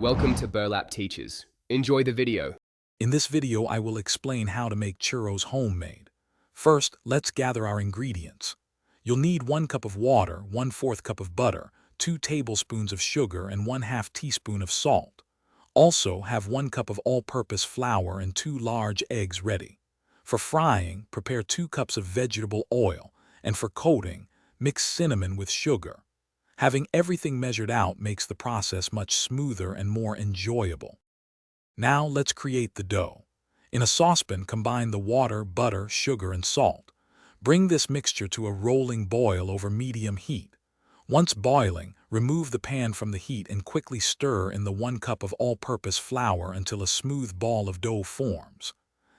Welcome to Burlap Teachers. Enjoy the video. In this video, I will explain how to make churros homemade. First, let's gather our ingredients. You'll need 1 cup of water, 1/4 cup of butter, 2 tablespoons of sugar, and 1/2 teaspoon of salt. Also, have 1 cup of all-purpose flour and 2 large eggs ready. For frying, prepare 2 cups of vegetable oil, and for coating, mix cinnamon with sugar. Having everything measured out makes the process much smoother and more enjoyable. Now let's create the dough. In a saucepan, combine the water, butter, sugar, and salt. Bring this mixture to a rolling boil over medium heat. Once boiling, remove the pan from the heat and quickly stir in the 1 cup of all-purpose flour until a smooth ball of dough forms.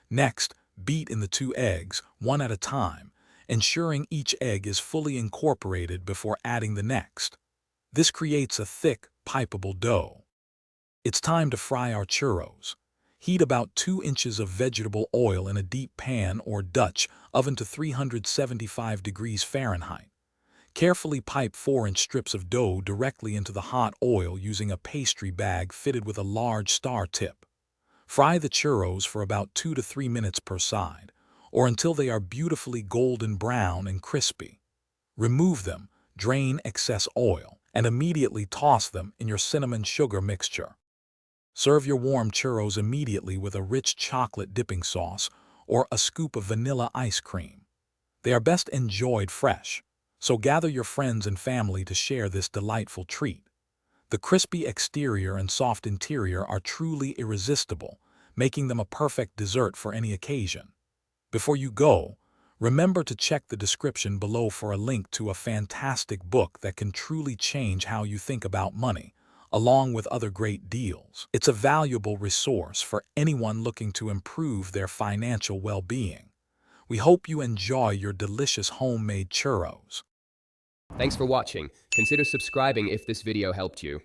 Next, beat in the 2 eggs, one at a time, ensuring each egg is fully incorporated before adding the next. This creates a thick, pipeable dough. It's time to fry our churros. Heat about 2 inches of vegetable oil in a deep pan or Dutch oven to 375 degrees Fahrenheit. Carefully pipe 4-inch strips of dough directly into the hot oil using a pastry bag fitted with a large star tip. Fry the churros for about 2 to 3 minutes per side, or until they are beautifully golden brown and crispy. Remove them, drain excess oil, and immediately toss them in your cinnamon sugar mixture. Serve your warm churros immediately with a rich chocolate dipping sauce or a scoop of vanilla ice cream. They are best enjoyed fresh, so gather your friends and family to share this delightful treat. The crispy exterior and soft interior are truly irresistible, making them a perfect dessert for any occasion. Before you go, remember to check the description below for a link to a fantastic book that can truly change how you think about money, along with other great deals. It's a valuable resource for anyone looking to improve their financial well-being. We hope you enjoy your delicious homemade churros. Thanks for watching. Consider subscribing if this video helped you.